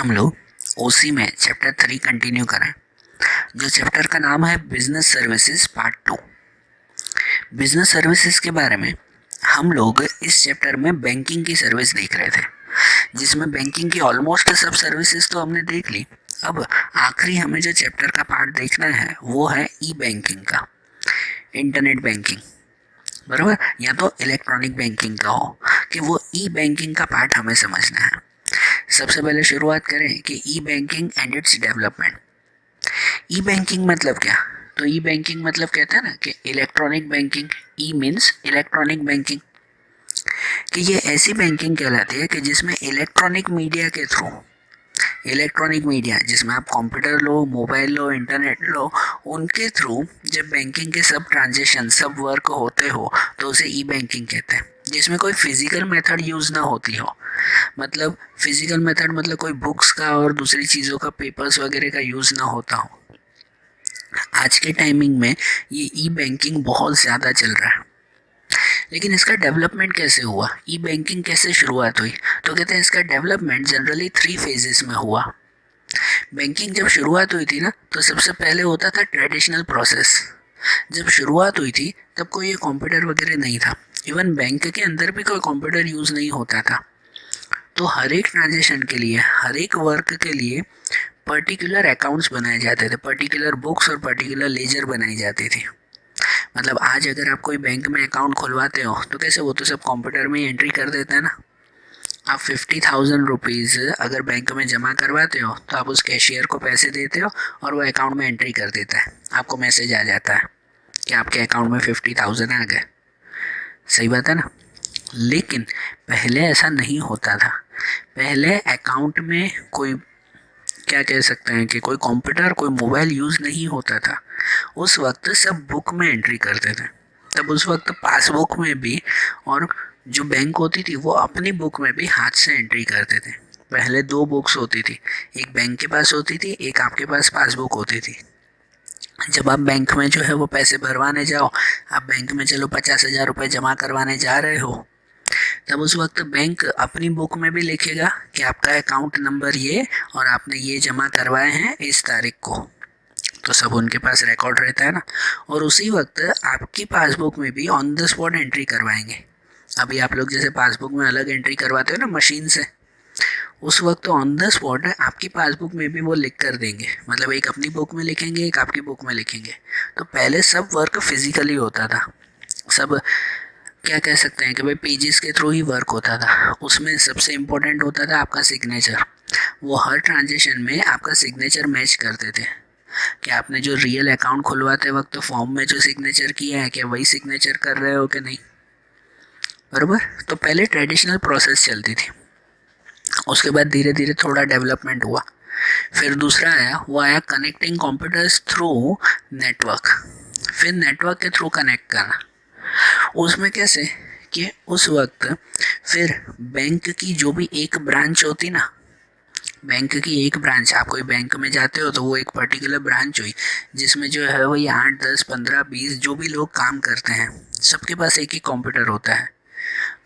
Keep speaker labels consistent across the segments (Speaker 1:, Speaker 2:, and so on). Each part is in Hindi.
Speaker 1: हम लोग ओसी में चैप्टर 3 कंटिन्यू करें, जो चैप्टर का नाम है business services part 2। Business services के बारे में हम लोग इस चैप्टर में बैंकिंग की सर्विस देख रहे थे, जिसमें बैंकिंग की ऑलमोस्ट सब सर्विसेज तो हमने देख ली। अब आखिरी हमें जो चैप्टर का पार्ट देखना है वो है ई बैंकिंग का, इंटरनेट बैंकिंग, बराबर, या तो इलेक्ट्रॉनिक बैंकिंग का हो कि वो ई बैंकिंग का पार्ट हमें समझना है। सबसे पहले शुरुआत करें कि e banking and its development. E banking मतलब क्या? तो ई बैंकिंग मतलब कहते हैं ना कि electronic banking. E means electronic banking, कि ये ऐसी बैंकिंग कहलाती है कि जिसमें इलेक्ट्रॉनिक मीडिया के थ्रू, इलेक्ट्रॉनिक मीडिया जिसमें आप कंप्यूटर लो, मोबाइल लो, इंटरनेट लो, उनके थ्रू जब बैंकिंग के सब ट्रांजेक्शन, सब वर्क होते हो तो उसे ई बैंकिंग कहते हैं, जिसमें कोई फिजिकल मेथड यूज़ ना होती हो। मतलब फिजिकल मेथड मतलब कोई बुक्स का और दूसरी चीज़ों का, पेपर्स वगैरह का यूज़ ना होता हो। आज के टाइमिंग में ये ई बैंकिंग बहुत ज़्यादा चल रहा है। लेकिन इसका डेवलपमेंट कैसे हुआ, ई बैंकिंग कैसे शुरुआत हुई? तो कहते हैं इसका डेवलपमेंट जनरली 3 फेजेस में हुआ। बैंकिंग जब शुरुआत हुई थी ना, तो सबसे पहले होता था ट्रेडिशनल प्रोसेस। जब शुरुआत हुई थी तब कोई ये कंप्यूटर वगैरह नहीं था, इवन बैंक के अंदर भी कोई कंप्यूटर यूज़ नहीं होता था। तो हर एक ट्रांजेक्शन के लिए, हर एक वर्क के लिए पर्टिकुलर अकाउंट्स बनाए जाते थे, पर्टिकुलर बुक्स और पर्टिकुलर लेजर बनाई जाती थी। मतलब आज अगर आप कोई बैंक में अकाउंट खुलवाते हो तो कैसे, वो तो सब कंप्यूटर में ही एंट्री कर देते हैं ना। आप 50,000 रुपीज़ अगर बैंक में जमा करवाते हो तो आप उस कैशियर को पैसे देते हो और वो अकाउंट में एंट्री कर देता है, आपको मैसेज आ जाता है कि आपके अकाउंट में 50,000 आ गए। सही बात है ना। लेकिन पहले ऐसा नहीं होता था। पहले अकाउंट में कोई, क्या कह सकते हैं कि कोई कंप्यूटर, कोई मोबाइल यूज़ नहीं होता था। उस वक्त सब बुक में एंट्री करते थे। तब उस वक्त पासबुक में भी, और जो बैंक होती थी वो अपनी बुक में भी हाथ से एंट्री करते थे। पहले 2 बुक्स होती थी, एक बैंक के पास होती थी, एक आपके पास पासबुक होती थी। जब आप बैंक में जो है वो पैसे भरवाने जाओ, आप बैंक में चलो 50,000 रुपये जमा करवाने जा रहे हो, तब उस वक्त बैंक अपनी बुक में भी लिखेगा कि आपका अकाउंट नंबर ये और आपने ये जमा करवाए हैं इस तारीख को। तो सब उनके पास रिकॉर्ड रहता है ना। और उसी वक्त आपकी पासबुक में भी ऑन द स्पॉट एंट्री करवाएंगे। अभी आप लोग जैसे पासबुक में अलग एंट्री करवाते हो ना मशीन से, उस वक्त ऑन द स्पॉट आपकी पासबुक में भी वो लिख कर देंगे। मतलब एक अपनी बुक में लिखेंगे, एक आपकी बुक में लिखेंगे। तो पहले सब वर्क फिजिकली होता था। सब, क्या कह सकते हैं कि भाई पेजेस के थ्रू ही वर्क होता था। उसमें सबसे इम्पोर्टेंट होता था आपका सिग्नेचर। वो हर ट्रांजेक्शन में आपका सिग्नेचर मैच करते थे कि आपने जो रियल अकाउंट खुलवाते वक्त फॉर्म में जो सिग्नेचर किया है, क्या वही सिग्नेचर कर रहे हो कि नहीं, बराबर। तो पहले ट्रेडिशनल प्रोसेस चलती थी। उसके बाद धीरे धीरे थोड़ा डेवलपमेंट हुआ। फिर दूसरा आया, वो आया कनेक्टिंग कंप्यूटर्स थ्रू नेटवर्क। फिर नेटवर्क के थ्रू कनेक्ट करना। उसमें कैसे कि उस वक्त फिर बैंक की जो भी एक ब्रांच होती ना, बैंक की एक ब्रांच, आप कोई बैंक में जाते हो तो वो एक पर्टिकुलर ब्रांच हुई, जिसमें जो है वही 8, 10, 15, 20 जो भी लोग काम करते हैं, सबके पास एक ही कंप्यूटर होता है।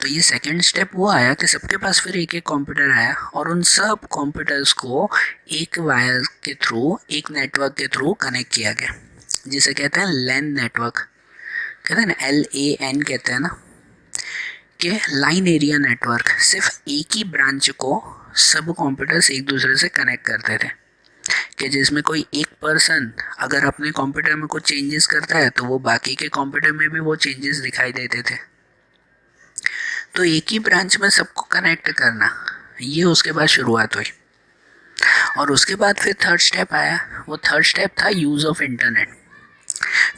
Speaker 1: तो ये सेकंड स्टेप वो आया कि सबके पास फिर एक एक कंप्यूटर आया और उन सब कंप्यूटर्स को एक वायर के थ्रू, एक नेटवर्क के थ्रू कनेक्ट किया गया, जिसे कहते हैं लैन नेटवर्क। कहते हैं ना, LAN कहते हैं ना, कि लाइन एरिया नेटवर्क। सिर्फ एक ही ब्रांच को सब कंप्यूटर्स एक दूसरे से कनेक्ट करते थे, कि जिसमें कोई एक पर्सन अगर अपने कंप्यूटर में कुछ चेंजेस करता है तो वो बाकी के कंप्यूटर में भी वो चेंजेस दिखाई देते थे। तो एक ही ब्रांच में सबको कनेक्ट करना, ये उसके बाद शुरुआत हुई। और उसके बाद फिर थर्ड स्टेप आया। वो थर्ड स्टेप था यूज़ ऑफ इंटरनेट।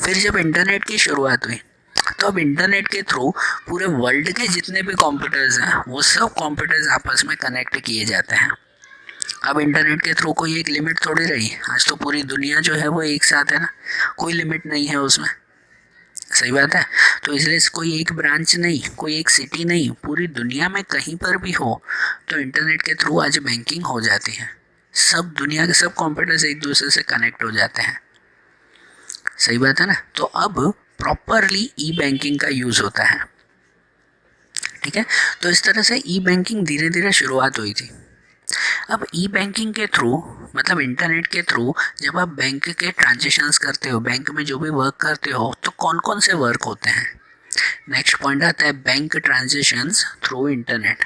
Speaker 1: फिर जब इंटरनेट की शुरुआत हुई तो अब इंटरनेट के थ्रू पूरे वर्ल्ड के जितने भी कंप्यूटर्स हैं वो सब कंप्यूटर्स आपस में कनेक्ट किए जाते हैं। अब इंटरनेट के थ्रू कोई एक लिमिट थोड़ी रही, आज तो पूरी दुनिया जो है वो एक साथ है ना, कोई लिमिट नहीं है उसमें। सही बात है। तो इसलिए कोई एक ब्रांच नहीं, कोई एक सिटी नहीं, पूरी दुनिया में कहीं पर भी हो तो इंटरनेट के थ्रू आज बैंकिंग हो जाती है। सब दुनिया के सब कंप्यूटर्स एक दूसरे से कनेक्ट हो जाते हैं। सही बात है ना। तो अब प्रॉपरली ई बैंकिंग का यूज़ होता है। ठीक है। तो इस तरह से ई बैंकिंग धीरे धीरे शुरुआत हुई थी। अब ई बैंकिंग के थ्रू मतलब इंटरनेट के थ्रू जब आप बैंक के ट्रांजेक्शन्स करते हो, बैंक में जो भी वर्क करते हो, तो कौन कौन से वर्क होते हैं। नेक्स्ट पॉइंट आता है बैंक ट्रांजेक्शन्स थ्रू इंटरनेट।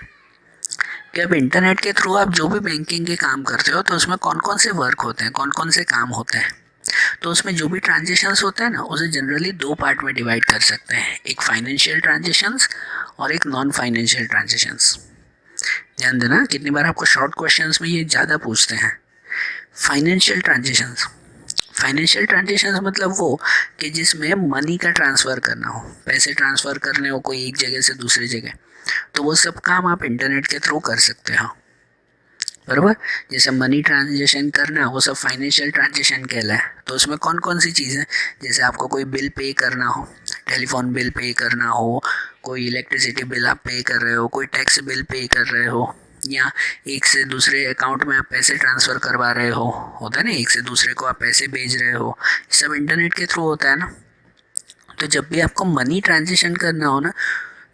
Speaker 1: कि अब इंटरनेट के थ्रू आप जो भी बैंकिंग के काम करते हो तो उसमें कौन कौन से वर्क होते हैं, कौन कौन से काम होते हैं। तो उसमें जो भी ट्रांजेक्शन्स होते हैं ना, उसे जनरली दो पार्ट में डिवाइड कर सकते हैं, एक फाइनेंशियल ट्रांजेक्शन्स और एक नॉन फाइनेंशियल ट्रांजेक्शन्स। ध्यान देना, कितनी बार आपको शॉर्ट क्वेश्चंस में ये ज़्यादा पूछते हैं। फाइनेंशियल ट्रांजेक्शन्स, फाइनेंशियल ट्रांजेक्शन्स मतलब वो कि जिसमें मनी का ट्रांसफ़र करना हो, पैसे ट्रांसफ़र करने हो कोई एक जगह से दूसरी जगह, तो वो सब काम आप इंटरनेट के थ्रू कर सकते हो, बराबर। जैसे मनी ट्रांजेक्शन करना, वो सब फाइनेंशियल ट्रांजेक्शन कहलाए। तो उसमें कौन कौन सी चीज़ें, जैसे आपको कोई बिल पे करना हो, टेलीफोन बिल पे करना हो, कोई इलेक्ट्रिसिटी बिल आप पे कर रहे हो, कोई टैक्स बिल पे कर रहे हो, या एक से दूसरे अकाउंट में आप पैसे ट्रांसफ़र करवा रहे हो, होता है ना, एक से दूसरे को आप पैसे भेज रहे हो, सब इंटरनेट के थ्रू होता है ना। तो जब भी आपको मनी ट्रांजेक्शन करना हो ना,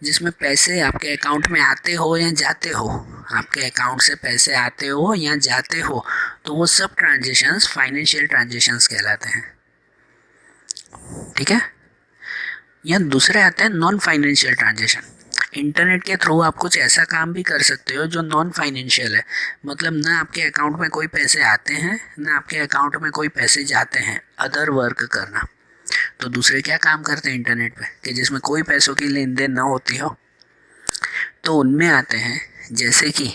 Speaker 1: जिसमें पैसे आपके अकाउंट में आते हो या जाते हो, आपके अकाउंट से पैसे आते हो या जाते हो, तो वो सब ट्रांजेक्शन्स फाइनेंशियल ट्रांजेक्शन्स कहलाते हैं, ठीक है। या दूसरे आते हैं नॉन फाइनेंशियल ट्रांजेक्शन। इंटरनेट के थ्रू आप कुछ ऐसा काम भी कर सकते हो जो नॉन फाइनेंशियल है, मतलब ना आपके अकाउंट में कोई पैसे आते हैं ना आपके अकाउंट में कोई पैसे जाते हैं, अदर वर्क करना। तो दूसरे क्या काम करते हैं इंटरनेट पे कि जिसमें कोई पैसों की लेन देन ना होती हो, तो उनमें आते हैं जैसे कि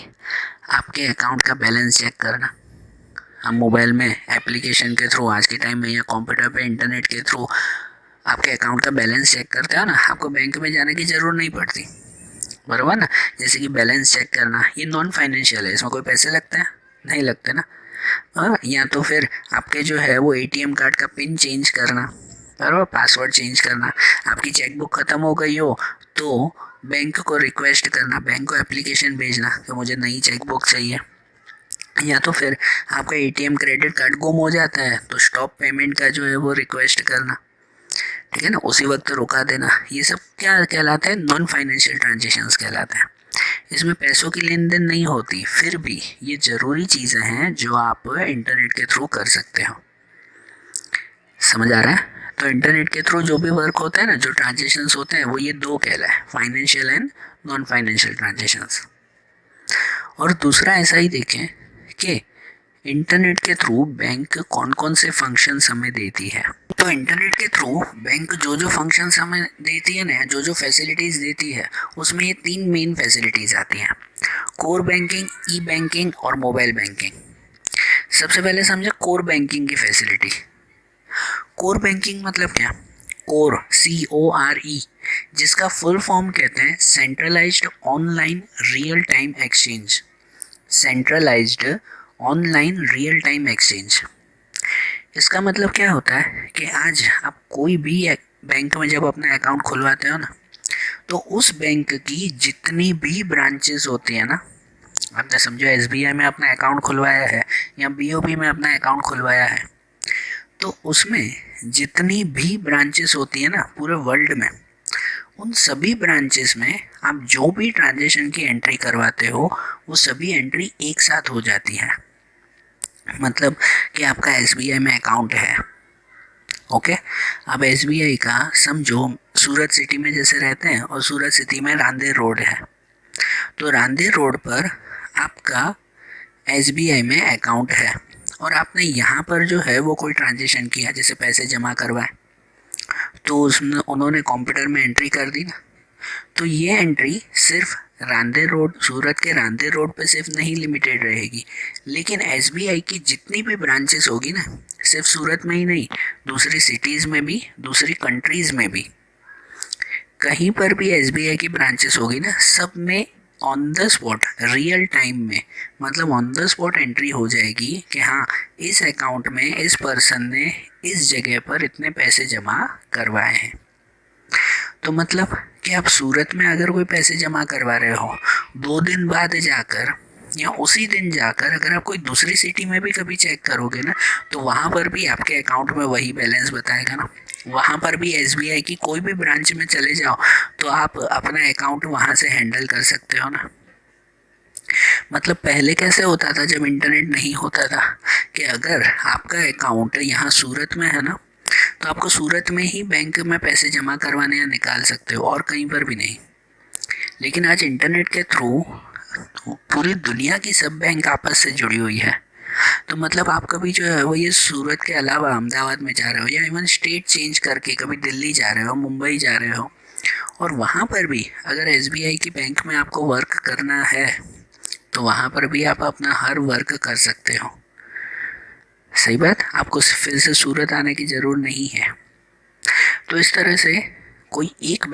Speaker 1: आपके अकाउंट का बैलेंस चेक करना। हम मोबाइल में एप्लीकेशन के थ्रू आज के टाइम में या कंप्यूटर पे इंटरनेट के थ्रू आपके अकाउंट का बैलेंस चेक करते हो ना, आपको बैंक में जाने की ज़रूरत नहीं पड़ती, बराबर ना। जैसे कि बैलेंस चेक करना, ये नॉन फाइनेंशियल है, इसमें कोई पैसे लगते हैं, नहीं लगते ना। या तो फिर आपके जो है वो एटीएम कार्ड का पिन चेंज करना, बराबर, पासवर्ड चेंज करना, आपकी चेकबुक ख़त्म हो गई हो तो बैंक को रिक्वेस्ट करना, बैंक को एप्लीकेशन भेजना कि मुझे नई चेकबुक चाहिए। या तो फिर आपका एटीएम क्रेडिट कार्ड गुम हो जाता है तो स्टॉप पेमेंट का जो है वो रिक्वेस्ट करना, ठीक है ना, उसी वक्त रुका देना। ये सब क्या कहलाते हैं, नॉन फाइनेंशियल ट्रांजेक्शन्स कहलाते हैं। इसमें पैसों की लेन देन नहीं होती, फिर भी ये ज़रूरी चीज़ें हैं जो आप इंटरनेट के थ्रू कर सकते हो। समझ आ रहा है। तो इंटरनेट के थ्रू जो भी वर्क होता है ना, जो ट्रांजेक्शन्स होते हैं, वो ये दो कहलाए, financial and non financial transactions. और दूसरा ऐसा ही देखें कि इंटरनेट के थ्रू बैंक कौन कौन से फंक्शंस हमें देती है। तो इंटरनेट के थ्रू बैंक जो जो फंक्शंस हमें देती है ना, जो जो फैसिलिटीज़ देती है, उसमें ये तीन मेन फैसिलिटीज़ आती हैं, कोर बैंकिंग, ई बैंकिंग और मोबाइल बैंकिंग। सबसे पहले समझे कोर बैंकिंग की फैसिलिटी। कोर बैंकिंग मतलब क्या, कोर CORE, जिसका फुल फॉर्म कहते हैं centralised online real time exchange, centralised online real time exchange. इसका मतलब क्या होता है कि आज आप कोई भी बैंक में जब अपना अकाउंट खुलवाते हो ना, तो उस बैंक की जितनी भी ब्रांचेस होती है ना, आपने समझो SBI में अपना अकाउंट खुलवाया है या BOB में अपना अकाउंट खुलवाया है, तो उसमें जितनी भी ब्रांचेस होती है ना पूरे वर्ल्ड में, उन सभी ब्रांचेस में आप जो भी ट्रांजेक्शन की एंट्री करवाते हो वो सभी एंट्री एक साथ हो जाती है। मतलब कि आपका SBI में अकाउंट है, ओके, अब SBI का समझो सूरत सिटी में जैसे रहते हैं, और सूरत सिटी में रांदेर रोड है, तो रांदेर रोड पर आपका SBI में अकाउंट है और आपने यहाँ पर जो है वो कोई ट्रांजेक्शन किया, जैसे पैसे जमा करवाए, तो उसमें उन्होंने कंप्यूटर में एंट्री कर दी ना, तो ये एंट्री सिर्फ रांदेर रोड, सूरत के रांदेर रोड पे सिर्फ नहीं लिमिटेड रहेगी, लेकिन SBI की जितनी भी ब्रांचेस होगी ना, सिर्फ सूरत में ही नहीं, दूसरी सिटीज़ में भी, दूसरी कंट्रीज़ में भी, कहीं पर भी SBI की ब्रांचेस होगी ना, सब में on the spot real time में, मतलब ऑन द स्पॉट एंट्री हो जाएगी कि हाँ इस अकाउंट में इस पर्सन ने इस जगह पर इतने पैसे जमा करवाए हैं। तो मतलब कि आप सूरत में अगर कोई पैसे जमा करवा रहे हो, 2 दिन बाद जाकर या उसी दिन जाकर अगर आप कोई दूसरी सिटी में भी कभी चेक करोगे ना, तो वहाँ पर भी आपके अकाउंट में वही बैलेंस बताएगा ना। वहाँ पर भी SBI की कोई भी ब्रांच में चले जाओ तो आप अपना अकाउंट वहाँ से हैंडल कर सकते हो ना। मतलब पहले कैसे होता था जब इंटरनेट नहीं होता था, कि अगर आपका अकाउंट यहाँ सूरत में है ना, तो आपको सूरत में ही बैंक में पैसे जमा करवाने या निकाल सकते हो और कहीं पर भी नहीं। लेकिन आज इंटरनेट के थ्रू पूरी दुनिया की सब बैंक आपस से जुड़ी हुई है। तो मतलब आप कभी जो है वो ये सूरत के अलावा अहमदाबाद में जा रहे हो या इवन स्टेट चेंज करके कभी दिल्ली जा रहे हो, मुंबई जा रहे हो, और वहाँ पर भी अगर एसबीआई की बैंक में आपको वर्क करना है तो वहाँ पर भी आप अपना हर वर्क कर सकते हो। सही बात, आपको फिर से सूरत आने की ज़रूर नहीं है। तो इस तरह से कोई एक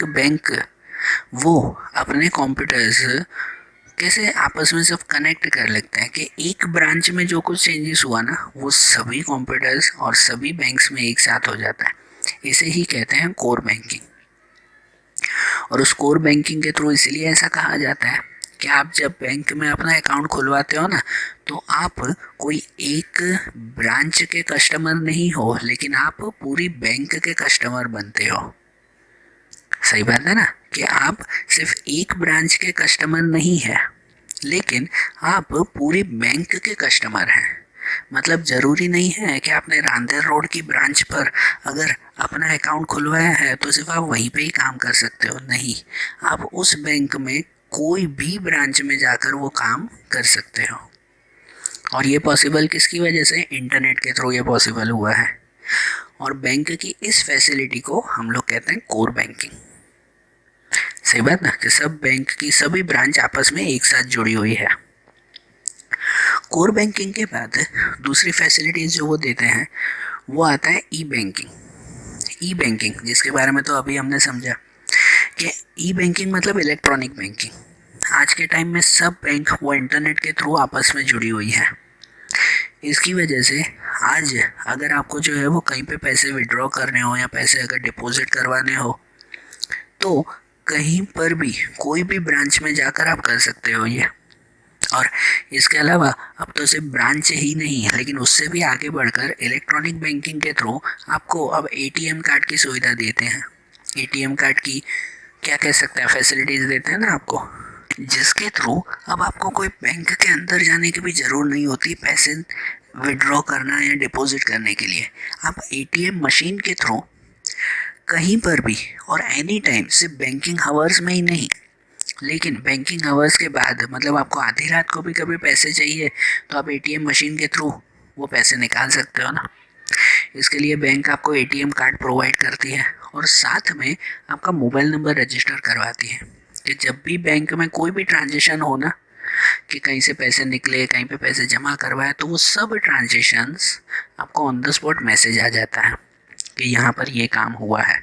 Speaker 1: बैंक वो अपने कंप्यूटर्स कैसे आपस में सब कनेक्ट कर लेते हैं कि एक ब्रांच में जो कुछ चेंजेस हुआ ना वो सभी कंप्यूटर्स और सभी बैंक्स में एक साथ हो जाता है। इसे ही कहते हैं कोर बैंकिंग। और उस कोर बैंकिंग के थ्रू इसलिए ऐसा कहा जाता है कि आप जब बैंक में अपना अकाउंट खुलवाते हो ना, तो आप कोई एक ब्रांच के कस्टमर नहीं हो, लेकिन आप पूरी बैंक के कस्टमर बनते हो। सही बात है ना, कि आप सिर्फ एक ब्रांच के कस्टमर नहीं है, लेकिन आप पूरी बैंक के कस्टमर हैं। मतलब ज़रूरी नहीं है कि आपने रांदेर रोड की ब्रांच पर अगर अपना अकाउंट खुलवाया है तो सिर्फ आप वहीं पे ही काम कर सकते हो, नहीं, आप उस बैंक में कोई भी ब्रांच में जाकर वो काम कर सकते हो। और ये पॉसिबल किसकी वजह से? इंटरनेट के थ्रू ये पॉसिबल हुआ है। और बैंक की इस फैसिलिटी को हम लोग कहते हैं कोर बैंकिंग। सही बात ना, कि सब बैंक की सभी ब्रांच आपस में एक साथ जुड़ी हुई है। कोर बैंकिंग के बाद दूसरी फैसिलिटीज जो वो देते हैं वो आता है ई बैंकिंग। ई बैंकिंग जिसके बारे में तो अभी हमने समझा कि ई बैंकिंग मतलब इलेक्ट्रॉनिक बैंकिंग। आज के टाइम में सब बैंक वो इंटरनेट के थ्रू आपस में जुड़ी हुई है। इसकी वजह से आज अगर आपको जो है वो कहीं पे पैसे विड्रॉ करने हो या पैसे अगर डिपॉजिट करवाने हो तो कहीं पर भी कोई भी ब्रांच में जाकर आप कर सकते हो ये। और इसके अलावा अब तो सिर्फ ब्रांच ही नहीं है, लेकिन उससे भी आगे बढ़कर इलेक्ट्रॉनिक बैंकिंग के थ्रू आपको अब एटीएम कार्ड की सुविधा देते हैं। एटीएम कार्ड की क्या कह सकते हैं, फैसिलिटीज देते हैं ना आपको, जिसके थ्रू अब आपको कोई बैंक के अंदर जाने की भी ज़रूरत नहीं होती पैसे विड्रॉ करना या डिपॉजिट करने के लिए। आप एटीएम मशीन के थ्रू कहीं पर भी और एनी टाइम, सिर्फ बैंकिंग आवर्स में ही नहीं, लेकिन बैंकिंग आवर्स के बाद, मतलब आपको आधी रात को भी कभी पैसे चाहिए तो आप एटीएम मशीन के थ्रू वो पैसे निकाल सकते हो ना। इसके लिए बैंक आपको एटीएम कार्ड प्रोवाइड करती है और साथ में आपका मोबाइल नंबर रजिस्टर करवाती है कि जब भी बैंक में कोई भी ट्रांजेक्शन हो ना, कि कहीं से पैसे निकले, कहीं पे पैसे जमा करवाए, तो वो सब ट्रांजेक्शन्स आपको ऑन द स्पॉट मैसेज आ जाता है कि यहाँ पर ये काम हुआ है,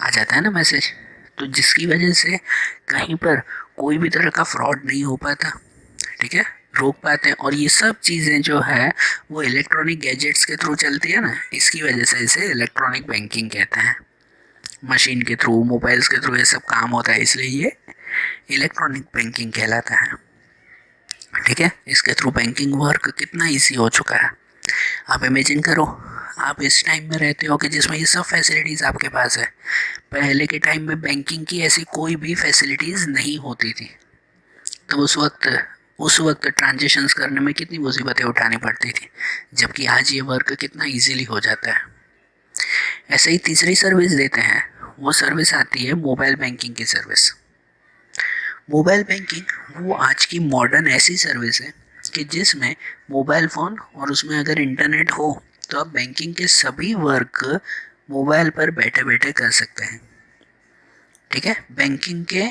Speaker 1: आ जाता है ना मैसेज। तो जिसकी वजह से कहीं पर कोई भी तरह का फ्रॉड नहीं हो पाता, ठीक है, रोक पाते हैं। और ये सब चीज़ें जो है वो इलेक्ट्रॉनिक गैजेट्स के थ्रू चलती है ना, इसकी वजह से इसे इलेक्ट्रॉनिक बैंकिंग कहते हैं। मशीन के थ्रू, मोबाइल्स के थ्रू ये सब काम होता है, इसलिए ये इलेक्ट्रॉनिक बैंकिंग कहलाता है। ठीक है, इसके थ्रू बैंकिंग वर्क कितना ईजी हो चुका है। आप इमेजिन करो, आप इस टाइम में रहते हो कि जिसमें ये सब फैसिलिटीज़ आपके पास है। पहले के टाइम में बैंकिंग की ऐसी कोई भी फैसिलिटीज़ नहीं होती थी, तो उस वक्त ट्रांजेक्शन्स करने में कितनी मुसीबतें उठानी पड़ती थी, जबकि आज ये वर्क कितना इजीली हो जाता है। ऐसे ही तीसरी सर्विस देते हैं, वो सर्विस आती है मोबाइल बैंकिंग की सर्विस। मोबाइल बैंकिंग वो आज की मॉडर्न ऐसी सर्विस है कि जिसमें मोबाइल फ़ोन और उसमें अगर इंटरनेट हो तो आप बैंकिंग के सभी वर्क मोबाइल पर बैठे बैठे कर सकते हैं। ठीक है, बैंकिंग के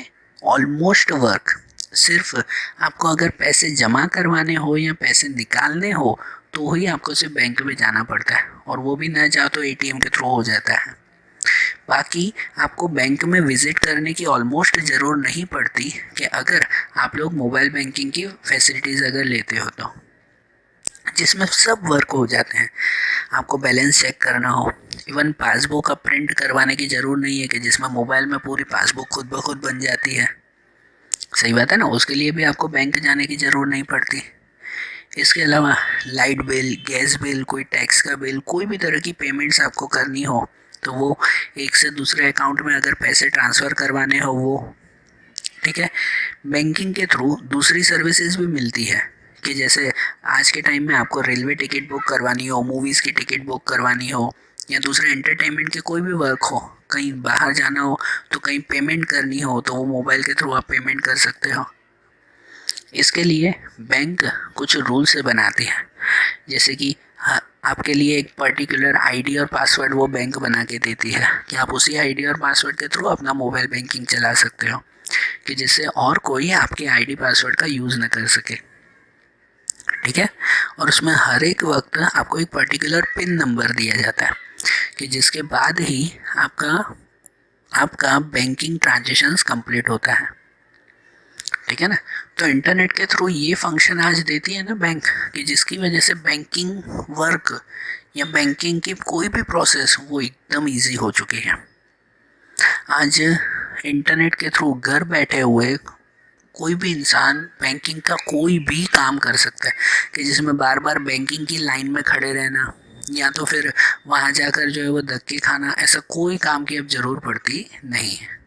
Speaker 1: ऑलमोस्ट वर्क, सिर्फ आपको अगर पैसे जमा करवाने हो या पैसे निकालने हो तो ही आपको सिर्फ बैंक में जाना पड़ता है, और वो भी ना चाहो तो एटीएम के थ्रू हो जाता है। बाकी आपको बैंक में विज़िट करने की ऑलमोस्ट ज़रूर नहीं पड़ती कि अगर आप लोग मोबाइल बैंकिंग की फैसिलिटीज़ अगर लेते हो तो, जिसमें सब वर्क हो जाते हैं। आपको बैलेंस चेक करना हो, इवन पासबुक अब प्रिंट करवाने की ज़रूर नहीं है कि जिसमें मोबाइल में पूरी पासबुक खुद ब खुद बन जाती है। सही बात है ना, उसके लिए भी आपको बैंक जाने की ज़रूरत नहीं पड़ती। इसके अलावा लाइट बिल, गैस बिल, कोई टैक्स का बिल, कोई भी तरह की पेमेंट्स आपको करनी हो तो वो एक से दूसरे अकाउंट में अगर पैसे ट्रांसफ़र करवाने हो वो, ठीक है। बैंकिंग के थ्रू दूसरी सर्विसेज भी मिलती है कि जैसे आज के टाइम में आपको रेलवे टिकट बुक करवानी हो, मूवीज़ की टिकट बुक करवानी हो, या दूसरे एंटरटेनमेंट के कोई भी वर्क हो, कहीं बाहर जाना हो तो कहीं पेमेंट करनी हो तो वो मोबाइल के थ्रू आप पेमेंट कर सकते हो। इसके लिए बैंक कुछ रूल से बनाती है, जैसे कि आपके लिए एक पर्टिकुलर आईडी और पासवर्ड वो बैंक बना के देती है कि आप उसी आईडी और पासवर्ड के थ्रू अपना मोबाइल बैंकिंग चला सकते हो, कि जिससे और कोई आपके आईडी पासवर्ड का यूज़ न कर सके। ठीक है। और उसमें हर एक वक्त आपको एक पर्टिकुलर पिन नंबर दिया जाता है कि जिसके बाद ही आपका आपका बैंकिंग ट्रांजेक्शन्स कंप्लीट होता है। ठीक है ना। तो इंटरनेट के थ्रू ये फंक्शन आज देती है ना बैंक, कि जिसकी वजह से बैंकिंग वर्क या बैंकिंग की कोई भी प्रोसेस वो एकदम इजी हो चुकी है। आज इंटरनेट के थ्रू घर बैठे हुए कोई भी इंसान बैंकिंग का कोई भी काम कर सकता है, कि जिसमें बार बार बैंकिंग की लाइन में खड़े रहना या तो फिर वहाँ जाकर जो है वो धक्के खाना, ऐसा कोई काम की अब ज़रूर पड़ती नहीं है।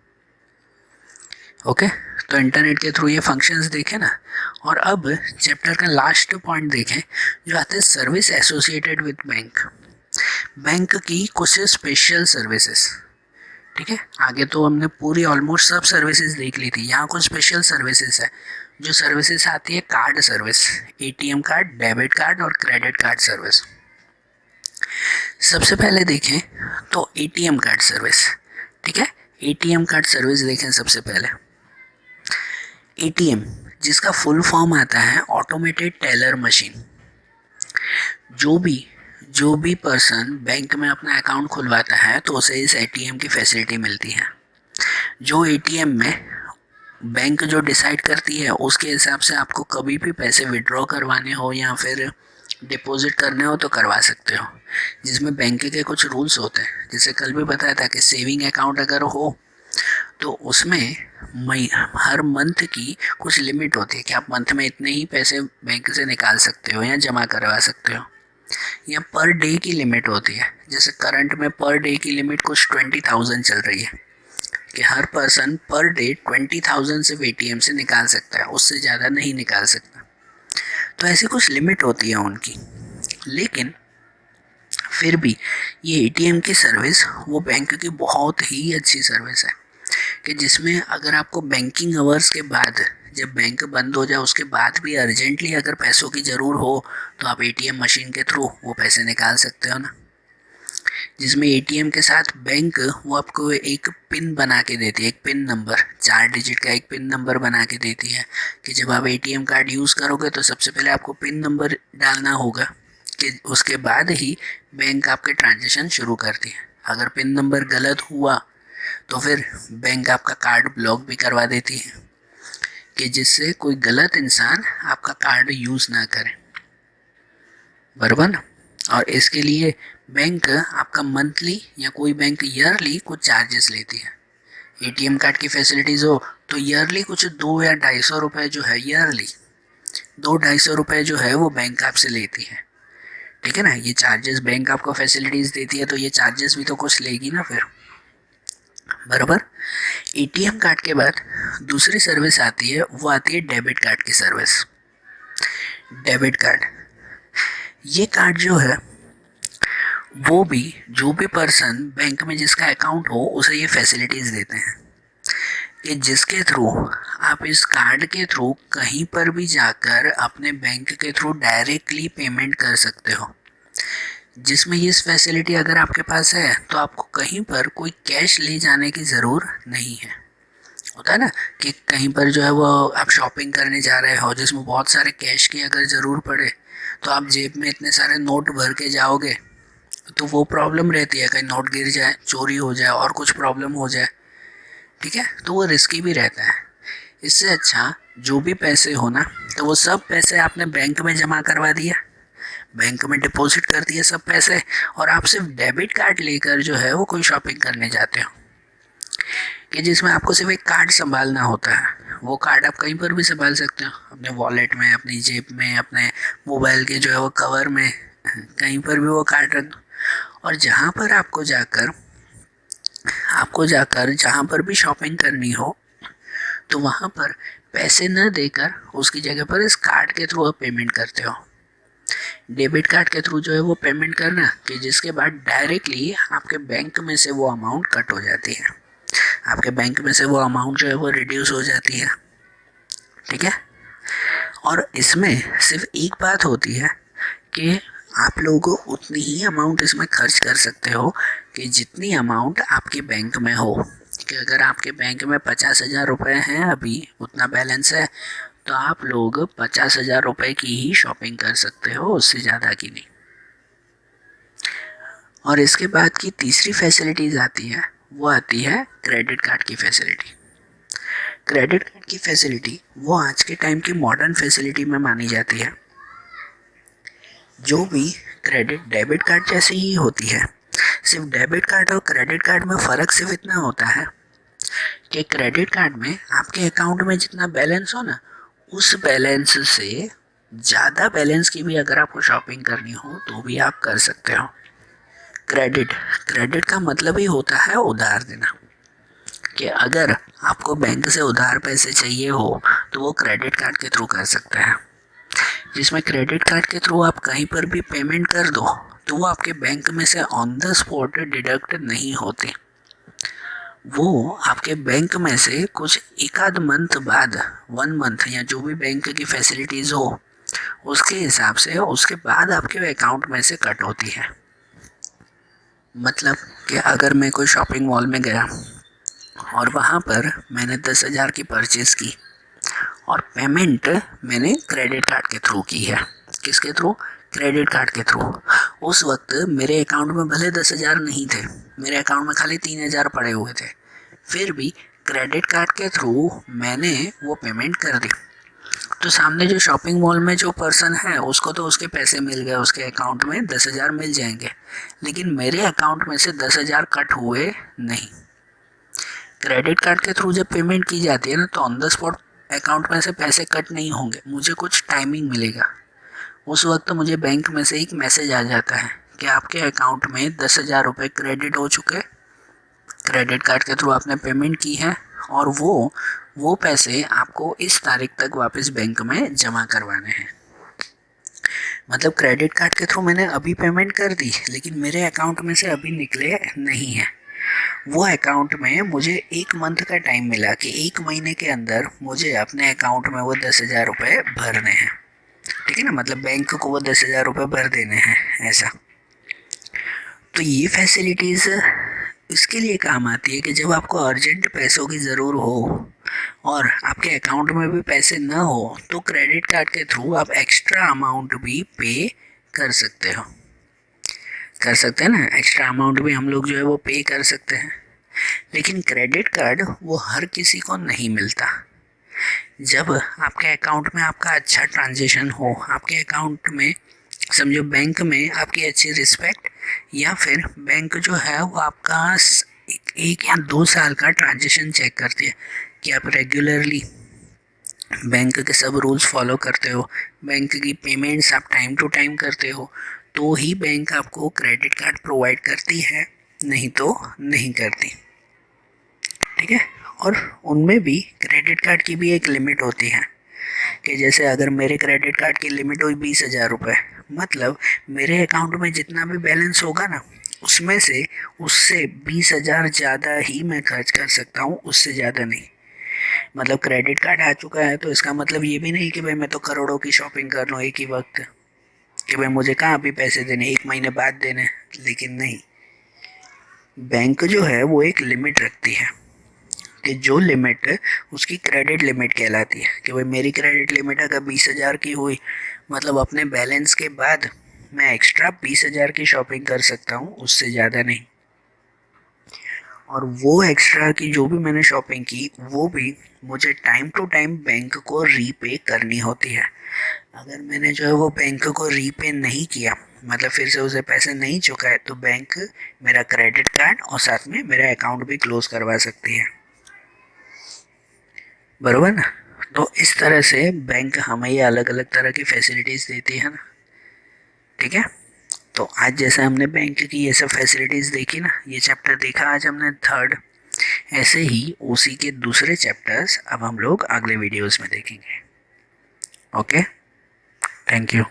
Speaker 1: ओके। तो इंटरनेट के थ्रू ये फंक्शंस देखें ना। और अब चैप्टर का लास्ट पॉइंट देखें जो आते हैं service associated with bank. Bank की कुछ स्पेशल सर्विसेज। ठीक है। आगे तो हमने पूरी ऑलमोस्ट सब सर्विसेज देख ली थी, यहाँ कुछ स्पेशल सर्विसेज है। जो सर्विसेज आती है card service, ATM card, debit card और क्रेडिट कार्ड सर्विस। सबसे पहले देखें तो एटीएम कार्ड सर्विस। ठीक है। एटीएम कार्ड सर्विस देखें सबसे पहले। एटीएम जिसका फुल फॉर्म आता है ऑटोमेटेड टेलर मशीन। जो भी पर्सन बैंक में अपना अकाउंट खुलवाता है तो उसे इस एटीएम की फैसिलिटी मिलती है। जो एटीएम में बैंक जो डिसाइड करती है उसके हिसाब से आपको कभी भी पैसे विड्रॉ करवाने हो या फिर डिपॉजिट करने हो तो करवा सकते हो, जिसमें बैंक के कुछ रूल्स होते हैं। जैसे कल भी बताया था कि सेविंग अकाउंट अगर हो तो उसमें हर मंथ की कुछ लिमिट होती है कि आप मंथ में इतने ही पैसे बैंक से निकाल सकते हो या जमा करवा सकते हो, या पर डे की लिमिट होती है। जैसे करंट में पर डे की लिमिट कुछ 20,000 चल रही है कि हर पर्सन पर डे 20,000 सिर्फ एटीएम से निकाल सकता है, उससे ज़्यादा नहीं निकाल सकता। तो ऐसी कुछ लिमिट होती है उनकी। लेकिन फिर भी ये एटीएम की सर्विस वो बैंक की बहुत ही अच्छी सर्विस है, कि जिसमें अगर आपको बैंकिंग आवर्स के बाद, जब बैंक बंद हो जाए उसके बाद भी अर्जेंटली अगर पैसों की ज़रूर हो तो आप एटीएम मशीन के थ्रू वो पैसे निकाल सकते हो ना। जिसमें एटीएम के साथ बैंक वो आपको एक पिन बना के देती है, एक पिन नंबर, 4 डिजिट का एक पिन नंबर बना के देती है कि जब आप एटीएम कार्ड यूज़ करोगे तो सबसे पहले आपको पिन नंबर डालना होगा, कि उसके बाद ही बैंक आपके ट्रांजेक्शन शुरू करती है। अगर पिन नंबर गलत हुआ तो फिर बैंक आपका कार्ड ब्लॉक भी करवा देती है, कि जिससे कोई गलत इंसान आपका कार्ड यूज़ ना करे। बराबर ना। और इसके लिए बैंक आपका मंथली या कोई बैंक ईयरली कुछ चार्जेस लेती है। एटीएम कार्ड की फैसिलिटीज़ हो तो ईयरली कुछ 2 या 250 रुपये जो है, ईयरली 200-250 रुपये जो है वो बैंक आपसे लेती है। ठीक है ना। ये चार्जेस बैंक आपको फैसिलिटीज़ देती है तो ये चार्जेस भी तो कुछ लेगी ना फिर। बराबर। एटीएम कार्ड के बाद दूसरी सर्विस आती है, वो आती है डेबिट कार्ड की सर्विस। डेबिट कार्ड, ये कार्ड जो है वो भी जो भी पर्सन बैंक में जिसका अकाउंट हो उसे ये फैसिलिटीज़ देते हैं, कि जिसके थ्रू आप इस कार्ड के थ्रू कहीं पर भी जाकर अपने बैंक के थ्रू डायरेक्टली पेमेंट कर सकते हो। जिसमें ये फैसिलिटी अगर आपके पास है तो आपको कहीं पर कोई कैश ले जाने की ज़रूरत नहीं है। होता है ना कि कहीं पर जो है वो आप शॉपिंग करने जा रहे हो जिसमें बहुत सारे कैश की अगर ज़रूर पड़े तो आप जेब में इतने सारे नोट भर के जाओगे तो वो प्रॉब्लम रहती है, कहीं नोट गिर जाए, चोरी हो जाए और कुछ प्रॉब्लम हो जाए। ठीक है। तो वो रिस्की भी रहता है। इससे अच्छा जो भी पैसे हो ना तो वो सब पैसे आपने बैंक में जमा करवा दिया, बैंक में डिपॉजिट कर दिए सब पैसे, और आप सिर्फ डेबिट कार्ड लेकर जो है वो कोई शॉपिंग करने जाते हो, कि जिसमें आपको सिर्फ एक कार्ड संभालना होता है। वो कार्ड आप कहीं पर भी संभाल सकते हो, अपने वॉलेट में, अपनी जेब में, अपने मोबाइल के जो है वो कवर में, कहीं पर भी वो कार्ड रख दो। और जहाँ पर आपको जाकर जहाँ पर भी शॉपिंग करनी हो तो वहाँ पर पैसे न देकर उसकी जगह पर इस कार्ड के थ्रू आप पेमेंट करते हो। डेबिट कार्ड के थ्रू जो है वो पेमेंट करना कि जिसके बाद डायरेक्टली आपके बैंक में से वो अमाउंट कट हो जाती है, आपके बैंक में से वो अमाउंट जो है वो रिड्यूस हो जाती है। ठीक है। और इसमें सिर्फ एक बात होती है कि आप लोगों को उतनी ही अमाउंट इसमें खर्च कर सकते हो कि जितनी अमाउंट आपके बैंक में हो। कि अगर आपके बैंक में 50,000 रुपये हैं, अभी उतना बैलेंस है, तो आप लोग 50,000 रुपये की ही शॉपिंग कर सकते हो, उससे ज़्यादा की नहीं। और इसके बाद की तीसरी फैसिलिटीज़ आती है, वो आती है क्रेडिट कार्ड की फैसिलिटी। क्रेडिट कार्ड की फैसिलिटी वो आज के टाइम की मॉडर्न फैसिलिटी में मानी जाती है, जो भी क्रेडिट डेबिट कार्ड जैसी ही होती है। सिर्फ डेबिट कार्ड और क्रेडिट कार्ड में फ़र्क सिर्फ इतना होता है कि क्रेडिट कार्ड में आपके अकाउंट में जितना बैलेंस हो ना, उस बैलेंस से ज़्यादा बैलेंस की भी अगर आपको शॉपिंग करनी हो तो भी आप कर सकते हो। क्रेडिट क्रेडिट का मतलब ही होता है उधार देना, कि अगर आपको बैंक से उधार पैसे चाहिए हो तो वो क्रेडिट कार्ड के थ्रू कर सकते हैं, जिसमें क्रेडिट कार्ड के थ्रू आप कहीं पर भी पेमेंट कर दो तो वो आपके बैंक में से ऑन द स्पॉट डिडक्ट नहीं होते। वो आपके बैंक में से कुछ एक आध मंथ बाद, 1 मंथ या जो भी बैंक की फैसिलिटीज़ हो उसके हिसाब से उसके बाद आपके अकाउंट में से कट होती है। मतलब कि अगर मैं कोई शॉपिंग मॉल में गया और वहाँ पर मैंने 10,000 की परचेज़ की और पेमेंट मैंने क्रेडिट कार्ड के थ्रू की है। किसके थ्रू? क्रेडिट कार्ड के थ्रू। उस वक्त मेरे अकाउंट में भले 10,000 नहीं थे, मेरे अकाउंट में खाली 3,000 पड़े हुए थे, फिर भी क्रेडिट कार्ड के थ्रू मैंने वो पेमेंट कर दी। तो सामने जो शॉपिंग मॉल में जो पर्सन है उसको तो उसके पैसे मिल गए, उसके अकाउंट में 10,000 मिल जाएंगे, लेकिन मेरे अकाउंट में से 10,000 कट हुए नहीं। क्रेडिट कार्ड के थ्रू जब पेमेंट की जाती है ना, तो ऑन द स्पॉट अकाउंट में से पैसे कट नहीं होंगे, मुझे कुछ टाइमिंग मिलेगा। उस वक्त मुझे बैंक में से एक मैसेज आ जाता है कि आपके अकाउंट में 10,000 रुपये क्रेडिट हो चुके, क्रेडिट कार्ड के थ्रू आपने पेमेंट की है और वो पैसे आपको इस तारीख तक वापस बैंक में जमा करवाने हैं। मतलब क्रेडिट कार्ड के थ्रू मैंने अभी पेमेंट कर दी, लेकिन मेरे अकाउंट में से अभी निकले नहीं है। वो अकाउंट में मुझे 1 मंथ का टाइम मिला कि 1 महीने के अंदर मुझे अपने अकाउंट में वो 10,000 रुपये भरने हैं। ठीक है ना, मतलब बैंक को वो 10,000 रुपये भर देने हैं, ऐसा। तो ये फैसिलिटीज़ इसके लिए काम आती है कि जब आपको अर्जेंट पैसों की ज़रूर हो और आपके अकाउंट में भी पैसे ना हो, तो क्रेडिट कार्ड के थ्रू आप एक्स्ट्रा अमाउंट भी पे कर सकते हो। कर सकते हैं ना, एक्स्ट्रा अमाउंट भी हम लोग जो है वो पे कर सकते हैं। लेकिन क्रेडिट कार्ड वो हर किसी को नहीं मिलता। जब आपके अकाउंट में आपका अच्छा ट्रांजेक्शन हो, आपके अकाउंट में समझो बैंक में आपकी अच्छी रिस्पेक्ट, या फिर बैंक जो है वो आपका 1 या 2 साल का ट्रांजेक्शन चेक करती है कि आप रेगुलरली बैंक के सब रूल्स फॉलो करते हो, बैंक की पेमेंट्स आप टाइम टू टाइम करते हो, तो ही बैंक आपको क्रेडिट कार्ड प्रोवाइड करती है, नहीं तो नहीं करती। ठीक है। और उनमें भी क्रेडिट कार्ड की भी एक लिमिट होती है कि जैसे अगर मेरे क्रेडिट कार्ड की लिमिट हुई 20,000 रुपये, मतलब मेरे अकाउंट में जितना भी बैलेंस होगा ना, उसमें से उससे 20,000 ज़्यादा ही मैं खर्च कर सकता हूँ, उससे ज़्यादा नहीं। मतलब क्रेडिट कार्ड आ चुका है तो इसका मतलब ये भी नहीं कि भाई मैं तो करोड़ों की शॉपिंग कर लूँ एक ही वक्त, कि भाई मुझे कहाँ अभी पैसे देने, 1 महीने बाद देने। लेकिन नहीं, बैंक जो है वो एक लिमिट रखती है कि जो लिमिट उसकी क्रेडिट लिमिट कहलाती है, कि भाई मेरी क्रेडिट लिमिट अगर 20,000 की हुई, मतलब अपने बैलेंस के बाद मैं एक्स्ट्रा 20,000 की शॉपिंग कर सकता हूँ, उससे ज़्यादा नहीं। और वो एक्स्ट्रा की जो भी मैंने शॉपिंग की वो भी मुझे टाइम टू टाइम बैंक को रीपे करनी होती है। अगर मैंने जो है वो बैंक को रीपे नहीं किया, मतलब फिर से उसे पैसे नहीं चुकाए, तो बैंक मेरा क्रेडिट कार्ड और साथ में मेरा अकाउंट भी क्लोज करवा सकती है। बरोबर ना। तो इस तरह से बैंक हमें ये अलग अलग तरह की फैसिलिटीज़ देती है ना। ठीक है। तो आज जैसे हमने बैंक की ये सब फैसिलिटीज़ देखी ना, ये चैप्टर देखा आज हमने 3rd। ऐसे ही ओसी के दूसरे चैप्टर्स अब हम लोग अगले वीडियोस में देखेंगे। Okay, thank you.